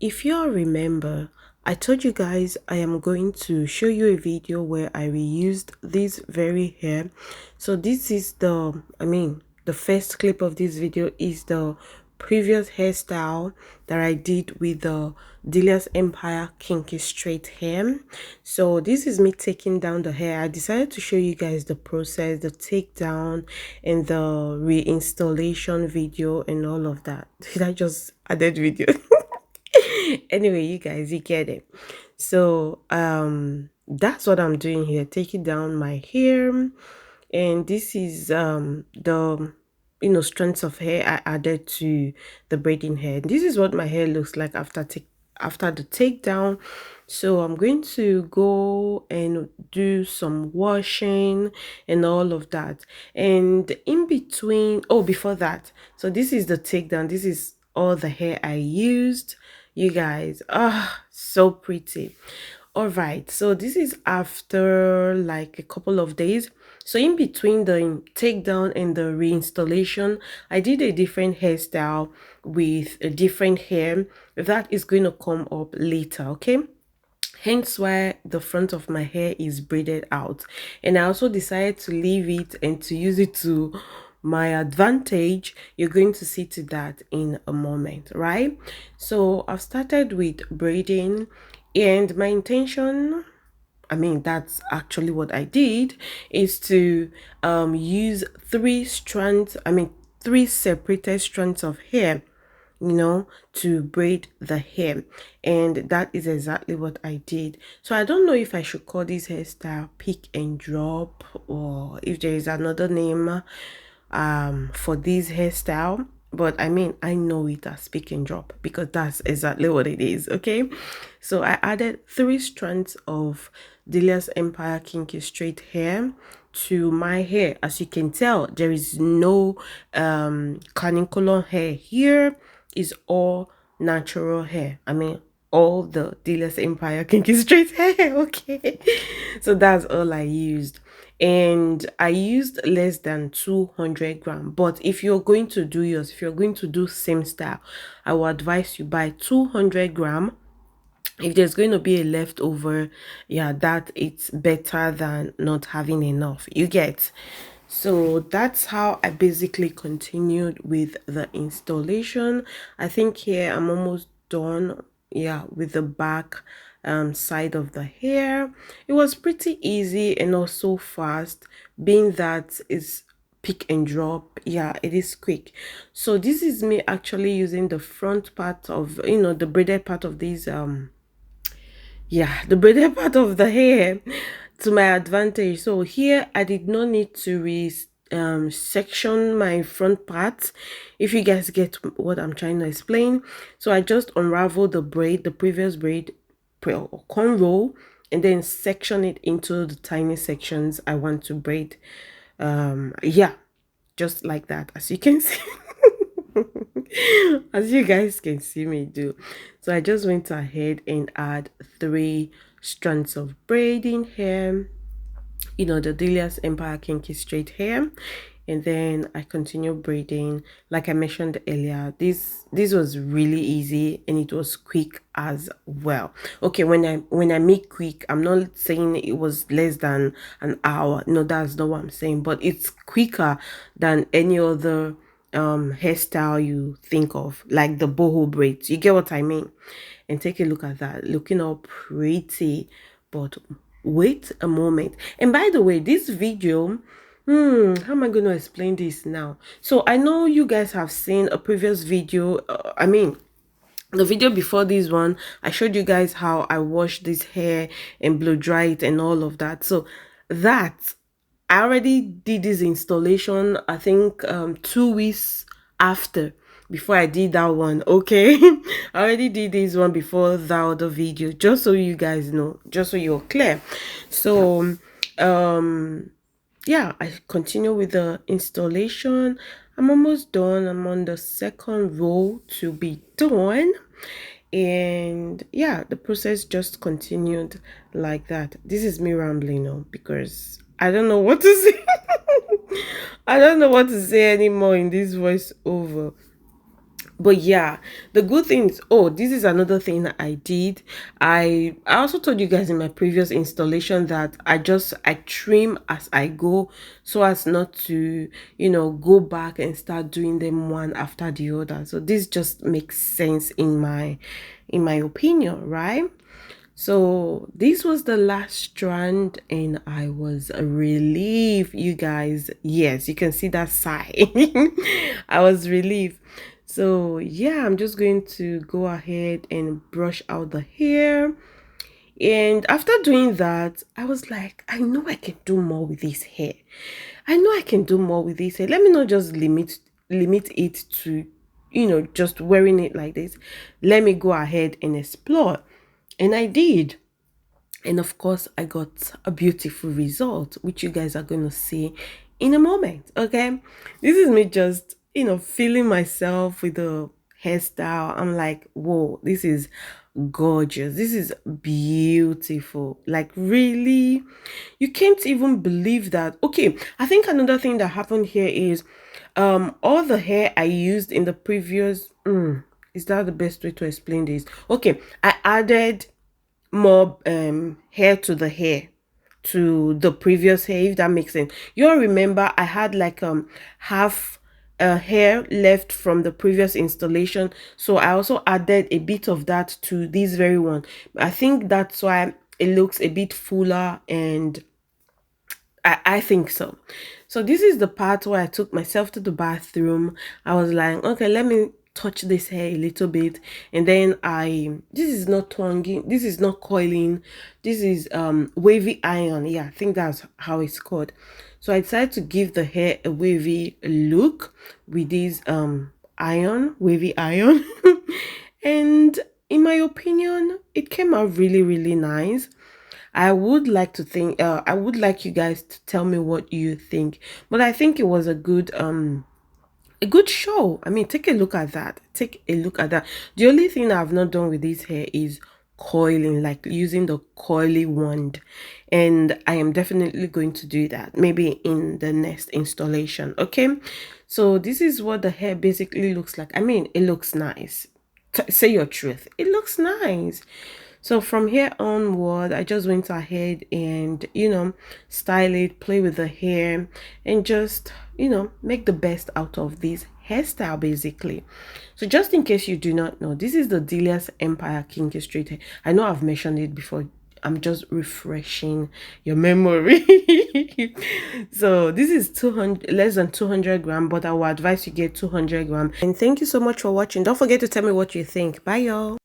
If you all remember, I told you guys I am going to show you a video where I reused this very hair. So this is the first clip of this video is the previous hairstyle that I did with the Diliasempire Kinky straight hair. So this is me taking down the hair. I decided to show you guys the process, the takedown and the reinstallation video and all of that. Did I just added video? Anyway, you guys, you get it. So that's what I'm doing here, taking down my hair. And this is the strands of hair I added to the braiding hair. This is what my hair looks like after the takedown. So I'm going to go and do some washing and all of that. And in between, oh, before that, so this is the takedown. This is all the hair I used. You guys, so pretty. All right, so this is after like a couple of days. So in between the takedown and the reinstallation, I did a different hairstyle with a different hair that is going to come up later, okay? Hence why the front of my hair is braided out. And I also decided to leave it and to use it to my advantage. You're going to see to that in a moment, right? So I've started with braiding, and my intention, that's actually what I did, is to use three separated strands of hair, to braid the hair. And that is exactly what I did. So I don't know if I should call this hairstyle pick and drop, or if there is another name for this hairstyle, but I know it as pick and drop because that's exactly what it is. Okay, so I added three strands of Diliasempire Kinky straight hair to my hair. As you can tell, there is no caniculum hair here. Is all natural hair. All the Diliasempire Kinky straight hair. Okay, so that's all I used, and I used less than 200 gram. But if you're going to do yours, if you're going to do same style, I would advise you buy 200 gram. If there's going to be a leftover, yeah, that it's better than not having enough, you get. So that's how I basically continued with the installation. I think here I'm almost done, yeah, with the back side of the hair. It was pretty easy and also fast, being that it's pick and drop. Yeah, it is quick. So this is me actually using the front part of, the braided part of these yeah, the braided part of the hair to my advantage. So here I did not need to section my front part, if you guys get what I'm trying to explain. So I just unravel the braid, the previous braid or cornrow, and then section it into the tiny sections I want to braid. Yeah, just like that, as you can see. As you guys can see me do. So I just went ahead and add three strands of braiding hair, the Diliasempire Kinky straight hair. And then I continue braiding. Like I mentioned earlier, this was really easy and it was quick as well. Okay, when I make quick, I'm not saying it was less than an hour. No, that's not what I'm saying, but it's quicker than any other hairstyle you think of, like the boho braids. You get what I mean? And take a look at that, looking all pretty. But wait a moment. And by the way, this video, how am I going to explain this now? So I know you guys have seen a previous video, the video before this one. I showed you guys how I wash this hair and blow dry it and all of that. So that I already did this installation, I think 2 weeks after, before I did that one. Okay. I already did this one before that other video, just so you guys know, just so you're clear. So yeah, I continue with the installation. I'm almost done. I'm on the second row to be done. And yeah, the process just continued like that. This is me rambling now because I don't know what to say. I don't know what to say anymore in this voiceover. But yeah, the good thing is, oh, this is another thing that I did. I also told you guys in my previous installation that I trim as I go, so as not to, go back and start doing them one after the other. So this just makes sense in my opinion, right? So this was the last strand, and I was relieved, you guys. Yes, you can see that sigh. I was relieved. So yeah, I'm just going to go ahead and brush out the hair. And after doing that, I was like, I know I can do more with this hair. I know I can do more with this hair. Let me not just limit it to, just wearing it like this. Let me go ahead and explore. And I did. And of course, I got a beautiful result, which you guys are going to see in a moment. Okay. This is me just, feeling myself with the hairstyle. I'm like, whoa, this is gorgeous. This is beautiful. Like, really, you can't even believe that. Okay. I think another thing that happened here is all the hair I used in the previous, is that the best way to explain this? Okay. I added more hair to the hair to the previous hair, if that makes sense. You all remember I had like half hair left from the previous installation, so I also added a bit of that to this very one. I think that's why it looks a bit fuller, and I think so. So this is the part where I took myself to the bathroom. I was like, okay, let me touch this hair a little bit. And then this is not twanging, this is not coiling, this is wavy iron. Yeah, I think that's how it's called. So I decided to give the hair a wavy look with this wavy iron. And in my opinion, it came out really, really nice. I would like you guys to tell me what you think. But I think it was a good show. I mean, take a look at that. Take a look at that. The only thing I've not done with this hair is coiling, like using the coily wand. And I am definitely going to do that, maybe in the next installation. Okay. So this is what the hair basically looks like. I mean, it looks nice. Say your truth. It looks nice. So from here onward, I just went ahead and, style it, play with the hair, and just, make the best out of this hairstyle basically. So just in case you do not know, this is the Diliasempire Kinky straight hair. I know I've mentioned it before. I'm just refreshing your memory. So this is 200, less than 200 gram, but I will advise you get 200 gram. And thank you so much for watching. Don't forget to tell me what you think. Bye y'all.